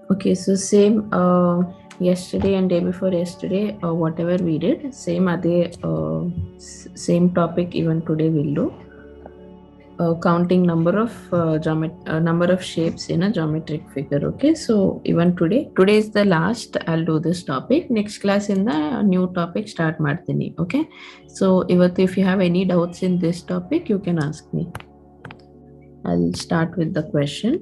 Okay, so same yesterday and day before yesterday, whatever we did, same same topic even today we'll do. Counting number of number of shapes in a geometric figure. Okay, so even today is the last. I'll do this topic. Next class in the new topic start ಮಾಡ್ತೀನಿ. Okay, so if you have any doubts in this topic, you can ask me. I'll start with the question.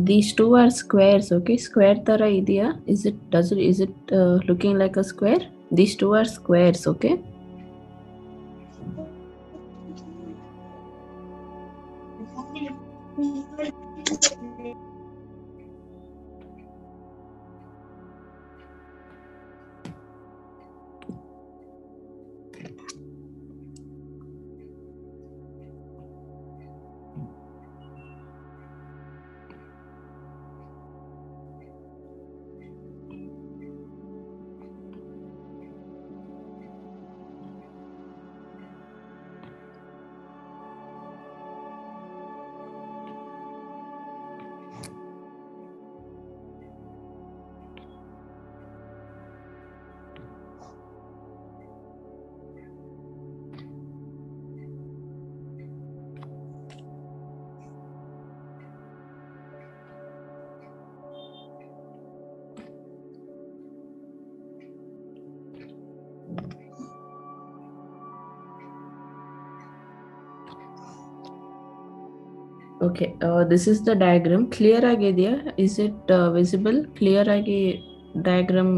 These two are squares. Okay, square tara idea. Is it looking like a square? These two are squares. Okay, okay, this is the diagram. Clear ಆಗಿದೆಯಾ? Is it visible? Clear ಆಗಿ diagram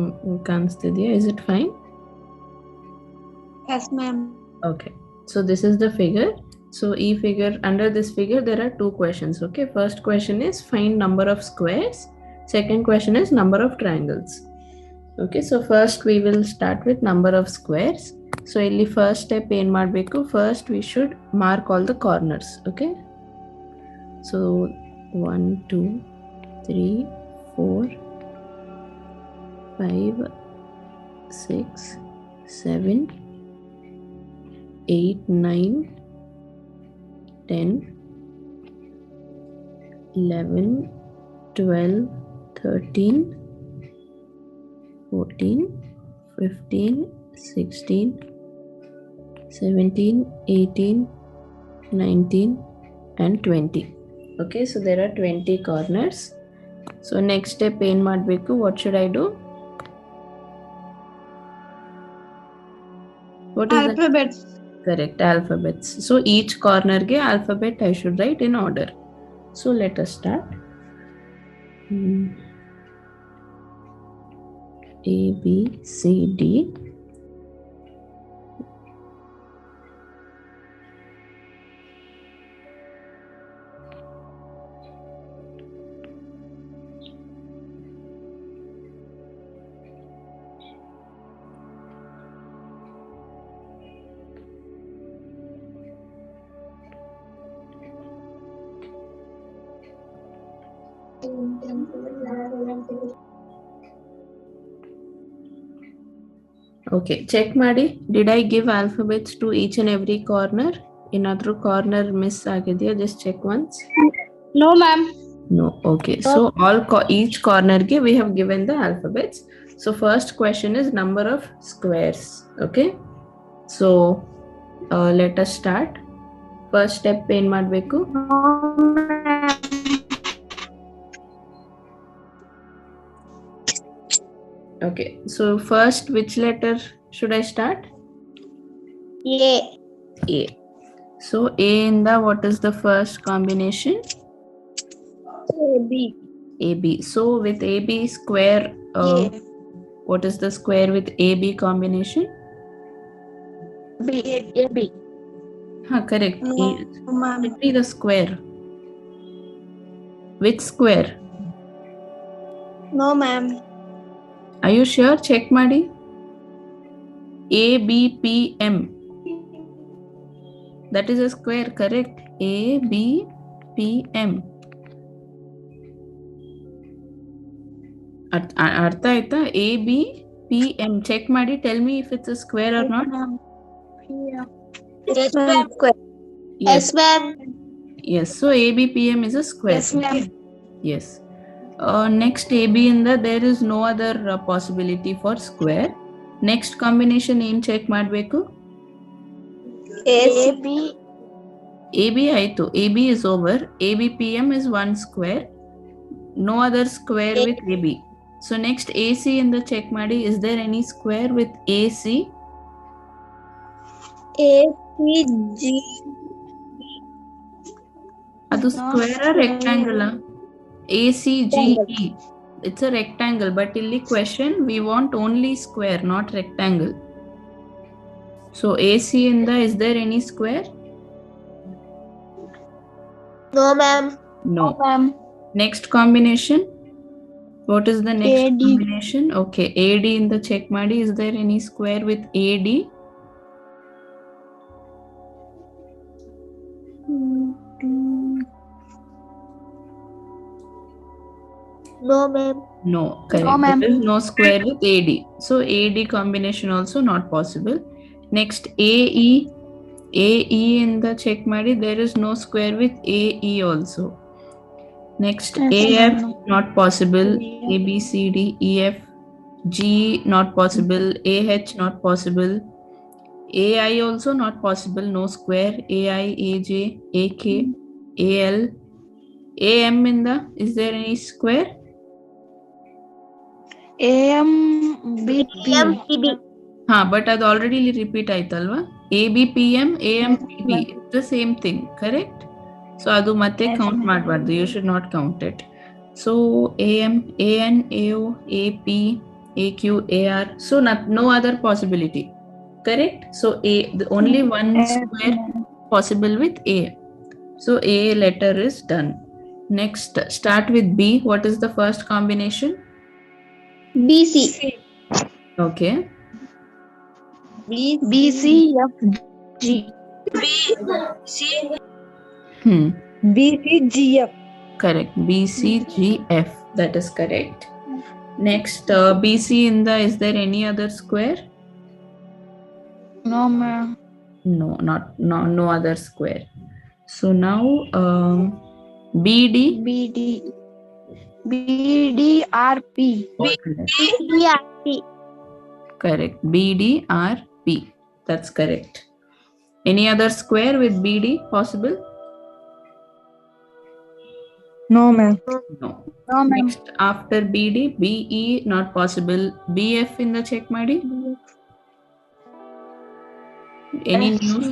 ಕಾಣಿಸ್ತಿದೆಯಾ? Is it fine? Yes, ma'am. Okay, so this is the figure. So under this figure there are two questions. Okay, first question is find number of squares. Second question is number of triangles. Okay, so first we will start with number of squares. So ಇಲ್ಲಿ first step ಏನು ಮಾಡಬೇಕು? First we should mark all the corners. Okay, so 1 2 3 4 5 6 7 8 9 10 11 12 13 14 15 16 17 18 19 and 20. Okay, so there are 20 corners. So next step ಏನು ಮಾಡಬೇಕು? What should I do? What is Alphabets. Correct, alphabets. So each corner ge alphabet I should write in order. So let us start. A B C D. Okay, check ಮಾಡಿ. Did I give alphabets to each and every corner? ಏನಾದರೂ corner miss ಆಗಿದೆಯಾ? Just check once. No, ma'am. No. Okay, so each corner ge we have given the alphabets. So first question is number of squares. Okay, so let us start. First step ಏನು ಮಾಡಬೇಕು? Okay, so first which letter should I start? A. A. So A in the what is the first combination? AB. AB. So with AB square, what is the square with AB combination? AB. Correct. No, ma'am. Tell me the square. Which square? No, ma'am. Are you sure? Check ಮಾಡಿ. ABPM. That is a square, correct? ABPM. ಅರ್ಥ ಆಯ್ತಾ? ABPM. Check ಮಾಡಿ. Tell me if it's a square or not. Yes, ma'am. Yes, ma'am. Yes. So ABPM is a square. Yes, ma'am. Yes. Next AB in there is no other possibility for square. Next combination name check ಮಾಡಬೇಕು. AB ಆಯ್ತು. AB is over. ABPM is one square. No other square with AB. So next AC in the check ಮಾಡಿ. Is there any square with AC? ACG. ಅದು square or rectangle? ACGE. It's a rectangle, but in the question we want only square, not rectangle. So AC in the, is there any square? No, ma'am. No. Ma'am. Next combination. What is the next AD. combination? Okay, AD in the check ಮಾಡಿ. Is there any square with AD? No, ma'am. No, correct. No, ma'am. There is no square with AD. So AD combination also not possible. Next AE. AE in the check ಮಾಡಿ. There is no square with AE also. Next AF not possible. ABCD EF. G not possible. AH not possible. AI also not possible. No square. AI, AJ, AK, AL. AM in the, is there any square? AMBP. But ಅದು already repeat ಆಯ್ತಲ್ವಾ? ABPM, AMPB. It's the same thing, correct? So ಅದು ಮತ್ತೆ count ಮಾಡಬಾರ್ದು. You should not count it. So AM, AN, AO, AP, AQ, AR. So no other possibility, correct? So only one square possible with A. So A letter is done. Next, start with B. What is the first combination? BC. Okay. BCFG. BCGF. Correct. BCGF. That is correct. Next, BC in the, is there any other square? No, ma'am. No other square. So now BD. BDRP. BDRP. Correct. BDRP. That's correct. Any other square with BD possible? No, ma'am. No. No, ma'am. Next, after BD, BE not possible. BF in the check ಮಾಡಿ. Any news?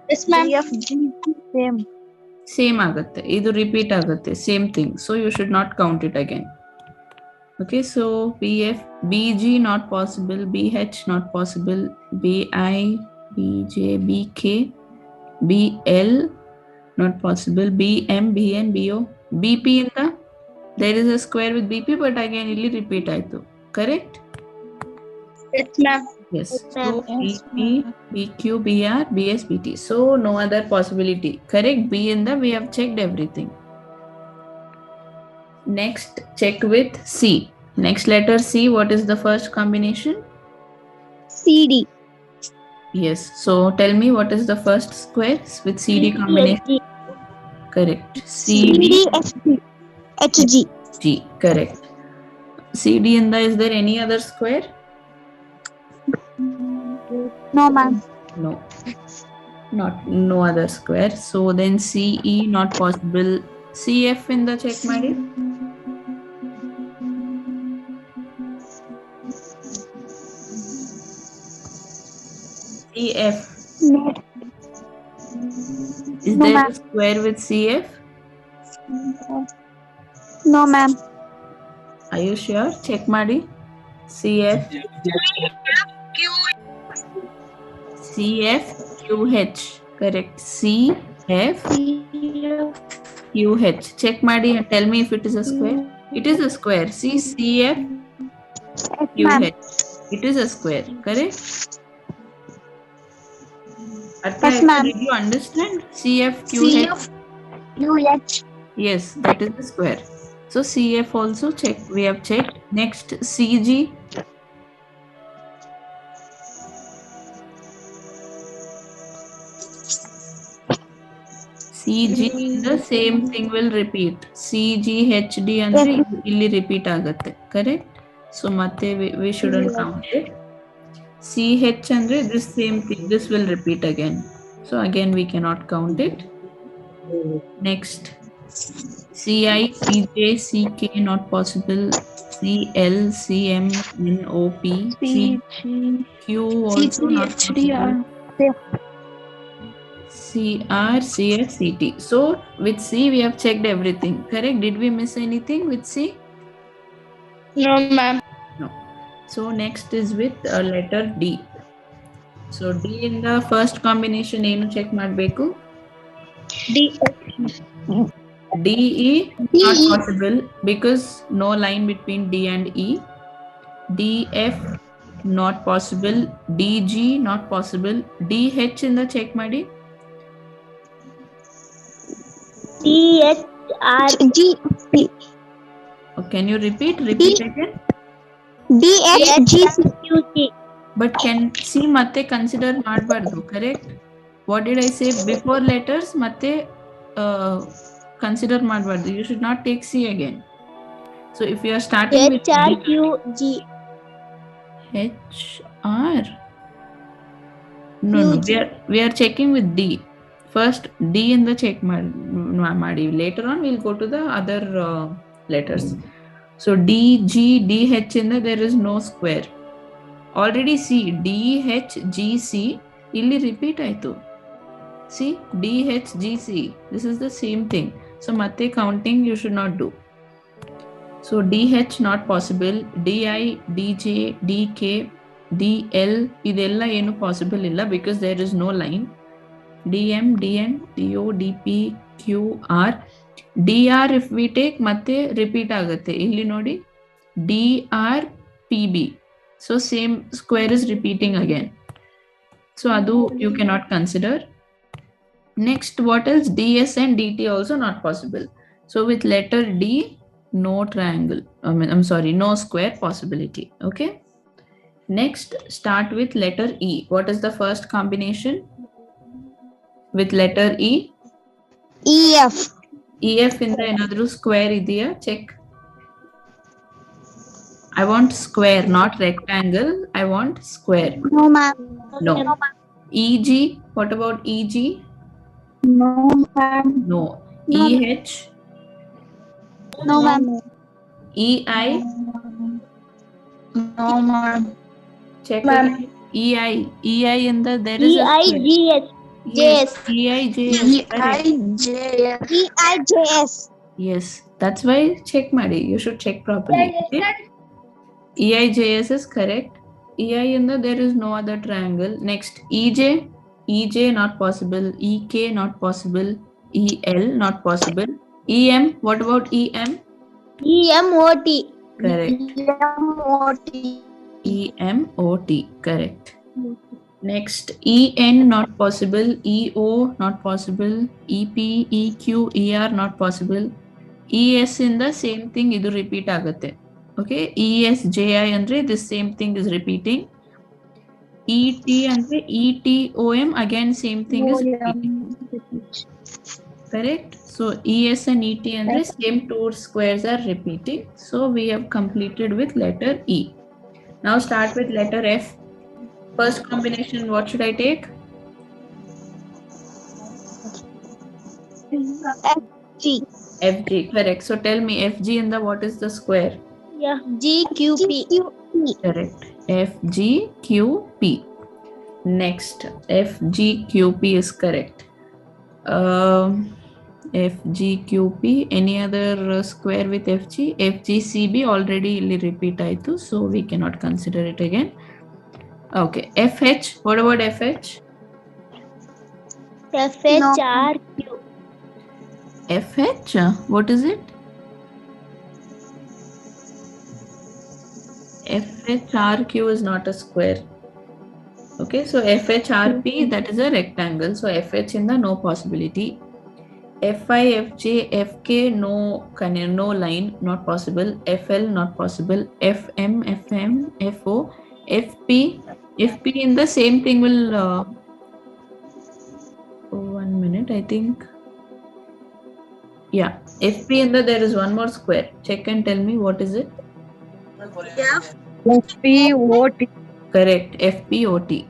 Yes, ma'am. BFG same. Same ಆಗುತ್ತೆ. ಇದು repeat ಆಗುತ್ತೆ. Same thing. So you should not count it again. Okay, so BF, BG not possible. BH not possible. BI, BJ, BK, BL not possible. BM, BN, BO, BP in the, there is a square with BP, but again illi repeat ಆಯ್ತು. Correct? Yes, ma'am. Yes. So BP, BQ, BR, BS, BT. So no other possibility. Correct? B in the, we have checked everything. Next, check with C. Next letter C, what is the first combination? CD. Yes. So tell me what is the first square with CD combination? Correct. CD, HG. G. Correct. CD in the, is there any other square? No, ma'am. No other square. So then CE not possible. CF in the check ಮಾಡಿ. CF. Is there a square with CF? No, ma'am. Are you sure? Check ಮಾಡಿ. CF. CF QH. Correct. C, F, Q, H. Check Madi and tell me if it is a square. It is a square. See, C, F, Yes, Q, ma'am. H. It is a square. Correct? Artha, Yes, ma'am. did you understand? C, F, Q, H. UH. Yes, that is the square. So CF also check. We have checked. Next, CG. CG, the same thing will repeat. CGHD andre illi repeat agutte. Correct? So matte we shouldn't count it. CH andre this same thing. This will repeat again. So again we cannot count it. Next, CI, CJ, CK not possible. CL, CM, NOP, CQ also not possible. CR, CF, CT. So with C we have checked everything. Correct? Did we miss anything with C? No, ma'am. No. So next is with letter D. So D in the first combination ಏನು check ಮಾಡಬೇಕು? DE not possible because no line between D and E. DF not possible. DG not possible. DH in the check ಮಾಡಿ. G. Oh, can you repeat? Repeat again. DHGCQC. But can C ಮತ್ತೆ consider ಮಾಡಬಾರ್ದು. Correct? What did I say? Before letters ಮತ್ತೆ consider ಮಾಡಬಾರ್ದು. You should not take C again. So if you are starting with HRQG. HR. No, we are checking with D. First D in the check ಮಾಡಿ. Later on we'll go to the other letters. So D, G, DH in there is no square. Already see DHGC illi repeat aitu. See DHGC. This is the same thing. So matte counting you should not do. So DH not possible. DI, DJ, DK, DL idella ಏನು possible illa because there is no line. DM, DN, DO, DP, QR. DR if we take ಮತ್ತೆ repeat ಆಗುತ್ತೆ. ಇಲ್ಲಿ ನೋಡಿ DR, PB. So same square is repeating again. So adu you cannot consider. Next, what else? DS and DT also not possible. So with letter D, no triangle. No square possibility. Okay. Next, start with letter E. What is the first combination? With letter E? EF. EF in the another square idea. Check. I want square, not rectangle. I want square. No, ma'am. No. EG. What about EG? No, ma'am. No. EH. No, ma'am. EI. No, ma'am. Check again. EI. EI in the there is a square. EIGS. Yes. EIJS. EIJS. Yes. That's why check Madi. You should check properly. Okay? EIJS is correct. EI in the there is no other triangle. Next, EJ. EJ not possible. EK not possible. EL not possible. EM. What about EM? EMOT. Correct. EMOT. EMOT. Correct. Next, EN not possible. EO not possible. EP, EQ, ER not possible. ES in the same thing idu repeat ಆಗುತ್ತೆ. Okay, ESJI andre this same thing is repeating. ET andre ETOM again same thing is repeating. Correct? So ES and ET andre same two squares are repeating. So we have completed with letter E. Now start with letter F. First combination, what should I take? FG. FG, correct. So tell me FG in the what is the square? Yeah. GQP. Correct. FGQP. Next, FGQP is correct. FGQP. Any other square with FG? FGCB already repeat aitu, so we cannot consider it again. Okay. FH. What about FH? FHRQ. FH, what is it? FHRQ is not a square. Okay, so FHRP, that is a rectangle. So FH in the no possibility. FI, FJ, FK, no line, not possible. FL, not possible. FM, FM, FO, FP. FP in the same thing will. 1 minute, I think. Yeah, FP in the there is one more square. Check and tell me what is it. FPOT. Correct, FPOT.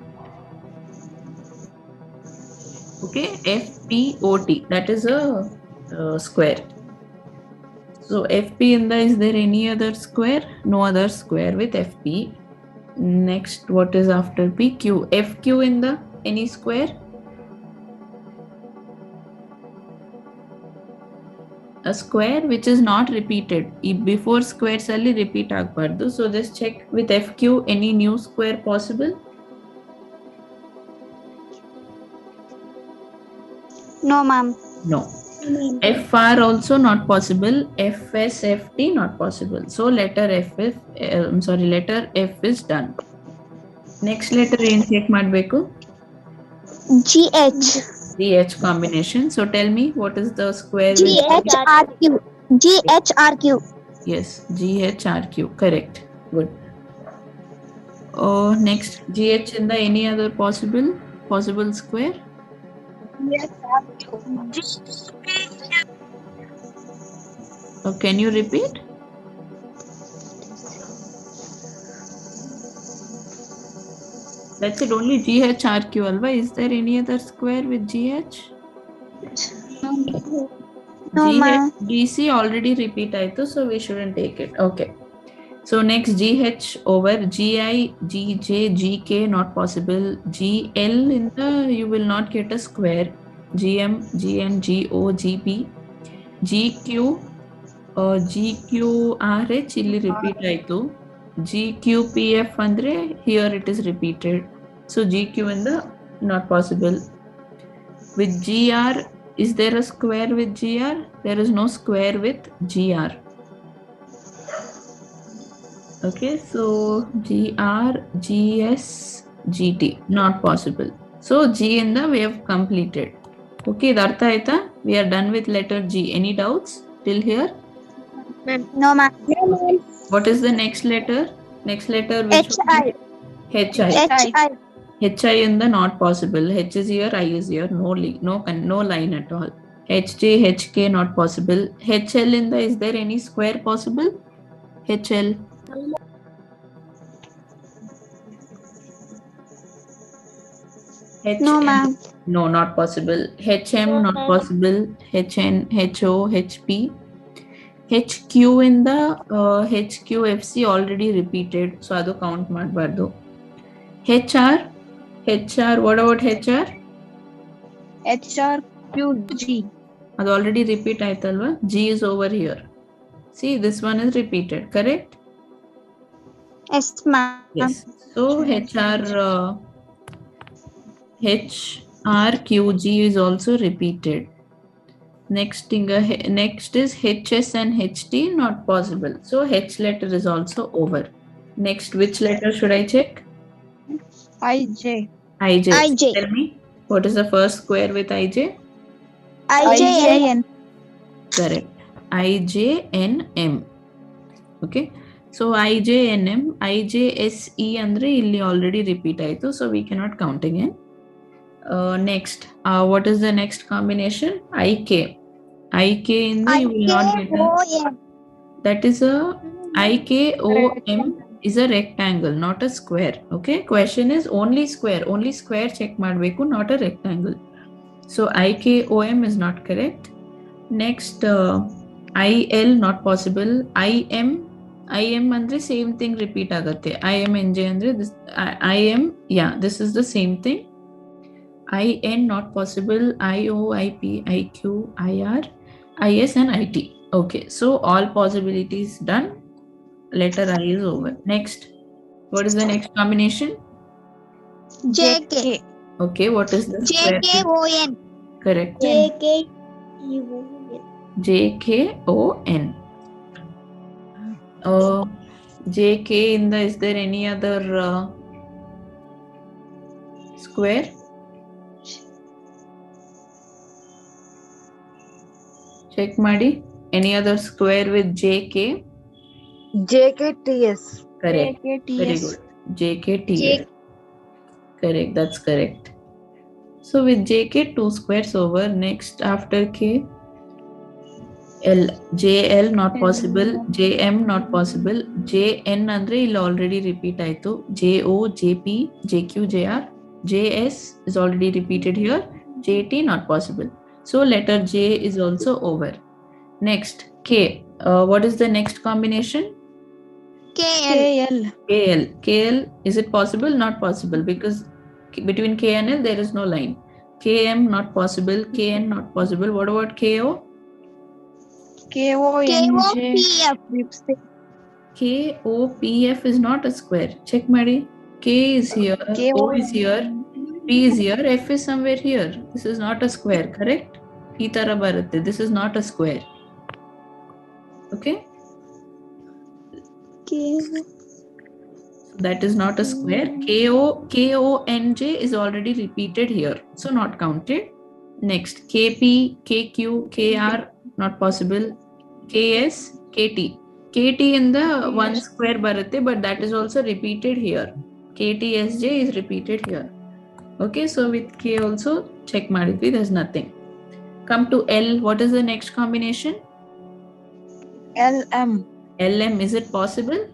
Okay, FPOT, that is a square. So FP in the, is there any other square? No other square with FP. Next, what is after PQ? FQ in the any square? A square which is not repeated. Before squares only repeat agbardu. So just check with FQ any new square possible? No, ma'am. No. FR also not possible. FSFT not possible. So letter letter F is done. Next letter ಏನು check ಮಾಡಬೇಕು? GH. GH combination. So tell me what is the square with GHRQ. GHRQ. Yes, GHRQ. Correct. Good. Next, GH in the any other possible square? Can you repeat? That's it, only GHRQ alva. Is there any other square with GH? No, ma'am. GC already repeat aitu, so we shouldn't take it. Okay. So next GH over GI, GJ, GK not possible. GL in the you will not get a square. GM, GN, GO, GP, GQ, GQRH illi repeat aitu. GQPF andre here it is repeated. So GQ in the not possible. With GR, is there a square with GR? There is no square with GR. Okay, so GR, GS, GT not possible. So G in the we have completed. Okay, Dartha aita, we are done with letter G. Any doubts till here? No, ma'am. What is the next letter? Next letter which HI. HI. HI. HI in the not possible. H is here, I is here. No line at all. HJ, HK not possible. HL in the, is there any square possible? HL. No, ma'am. No, not possible. HM not possible. HN, HO, HP. HQ in the HQFC already repeated, so adu count ಮಾಡಬಾರ್ದು. HR, what about HR? HRQG. ಅದು already repeat ಆಯ್ತಲ್ವಾ? G is over here. See, this one is repeated, correct? Yes, ma'am. Yes. So HRQG is also repeated. Next is HS and HT not possible. So H letter is also over. Next, which letter should I check? IJ. IJ. IJ. Tell me, what is the first square with IJ? IJN. Correct. IJNM. Okay. So IJNM, IJSE andre illi already repeat aitu, so we cannot count again. Next, what is the next combination? IK. IK in the you will not get a, that is a IKOM is a rectangle, not a square. Okay, question is only square check ಮಾಡಬೇಕು, not a rectangle. So IKOM is not correct. Next, IL not possible. IM andre same thing repeat agate. IMNJ andre this IM, yeah, this is the same thing. IN not possible. IO, IP, IQ, IR, IS and IT. Okay, so all possibilities done. Letter I is over. Next, what is the next combination? JK. Okay, what is the square? JKON. Correct. JKUN. JKON. JK in the, is there any other square? Check ಮಾಡಿ. Any other square with JK? JKTS. Correct. JKTS. Very good. JKTS. Correct. That's correct. So with JK, 2 squares over. Next after K, L. JL not possible. JM not possible. JN andre il already repeat ಆಯ್ತು. JO, JP, JQ, JR. JS is already repeated here. JT not possible. So letter J is also over. Next K. What is the next combination? KL. KL. KL, is it possible? Not possible, because between K and L there is no line. KM not possible. KN not possible. What about KO? KOPF. KOPF is not a square. Check Madi. K is here, O is here, P is here, F is somewhere here. This is not a square, correct? Ee tara barutte. This is not a square. Okay? That is not a square. KONJ is already repeated here, so not counted. Next, KP, KQ, KR not possible. KS, KT. KT in the one square barutte, but that is also repeated here. KTSJ is repeated here. Okay, so with K also check madidvi, there's nothing. Come to L. What is the next combination? LM. LM, is it possible?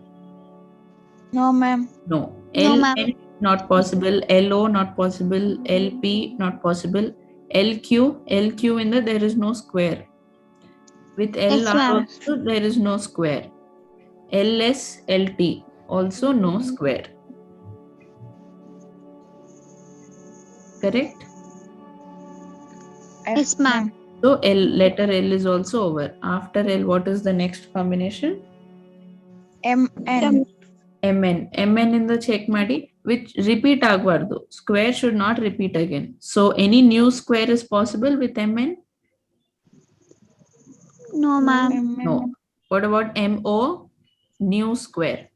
No, ma'am. No. No, ma'am. LN not possible. LO not possible. LP not possible. LQ in the there is no square. With Yes, LR ma'am. also there is no square. LS, LT also no square. Correct? Yes, ma'am. So L, letter L is also over. After L, what is the next combination? MN. MN in the check madi, which repeat agbardu. Square should not repeat again. So any new square is possible with MN? No, ma'am. No. What about MO? New square?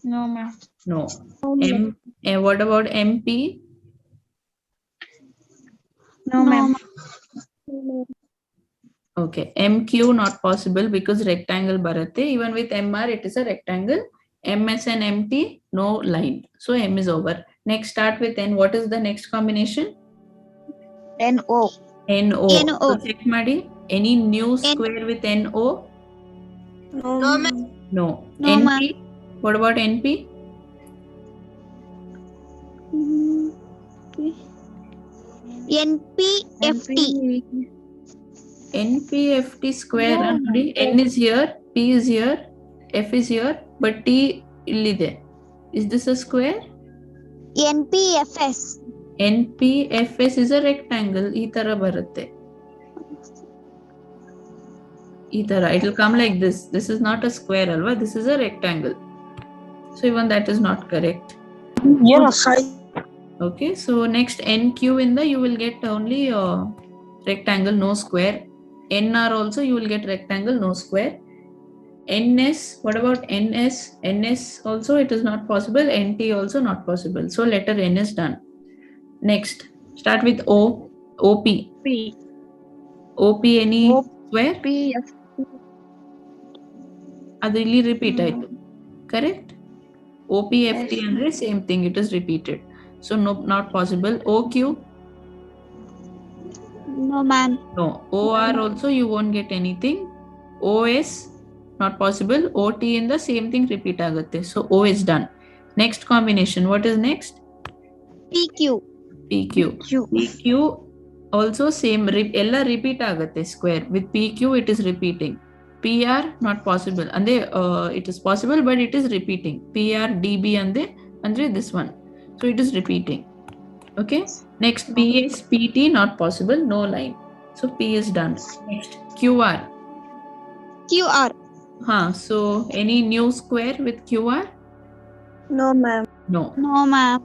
No, ma'am. No. What about MP? No, ma'am. Okay. MQ not possible because rectangle baratte. Even with MR it is a rectangle. MS and MT no line. So M is over. Next start with N. What is the next combination? NO. NO. NO. So check madi. Any new square with NO? No, ma'am. No. No, NP? ma'am. What about NP? NPFT. NPFT square. N is here, P is here, F is here, but T illide. Is this a square? NPFS. NPFS is a rectangle. Ee tara barutte. Ee tara. It will come like this. This is not a square, alva. This is a rectangle. So even that is not correct. Yes, Okay. So next NQ in the you will get only rectangle, no square. NR also you will get rectangle, no square. NS, what about NS? NS also it is not possible. NT also not possible. So letter N is done. Next, start with O. OP. OP any square? Adu illi repeat ಆಯ್ತು. Correct? OPFT andre same thing, it is repeated. So no, not possible. OQ? No, ma'am. No. OR also you won't get anything. OS not possible. OT in the same thing repeat agutte. So O is done. Next combination. What is next? PQ. PQ. PQ also same. Ella repeat agutte square. With PQ it is repeating. PR not possible. Ande it is possible but it is repeating. PR DB andre this one. So it is repeating. Okay. Next PS PT not possible. No line. So P is done. Next QR. QR. So any new square with QR? No, ma'am. No. No, ma'am.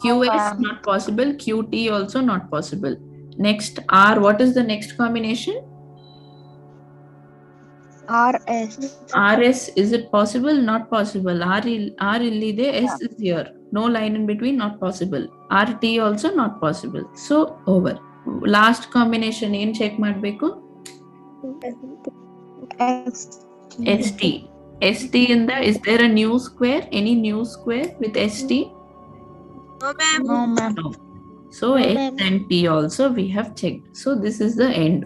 QS not possible. QT also not possible. Next R, what is the next combination? RS. RS, is it possible? Not possible. R illide, S is here. No line in between, not possible. RT also not possible. So over. Last combination ಏನು check ಮಾಡಬೇಕು? ST. ST in the, is there a new square? Any new square with ST? No, ma'am. No. So S and T also we have checked. So this is the end.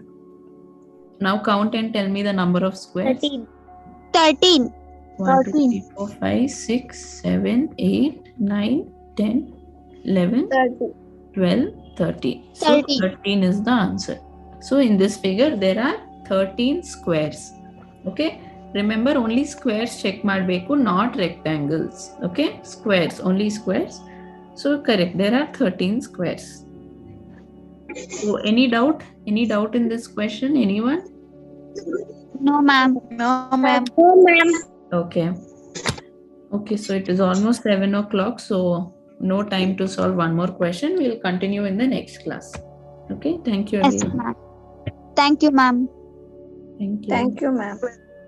Now count and tell me the number of squares. 13. 1, 2, 3, 4, 5, 6, 7, 8, 9, 10, 11, 12, 13. So 13. 13 is the answer. So in this figure there are 13 squares. Okay. Remember, only squares check ಮಾಡಬೇಕು, not rectangles. Okay. Squares, only squares. So correct. There are 13 squares. So any doubt? Any doubt in this question? Anyone? No, ma'am. No, ma'am. Okay. Okay, so it is almost 7 o'clock. So no time to solve one more question. We'll continue in the next class. Okay. Thank you, Yes, everyone. ma'am. Thank you, ma'am. Thank you. Thank you, ma'am.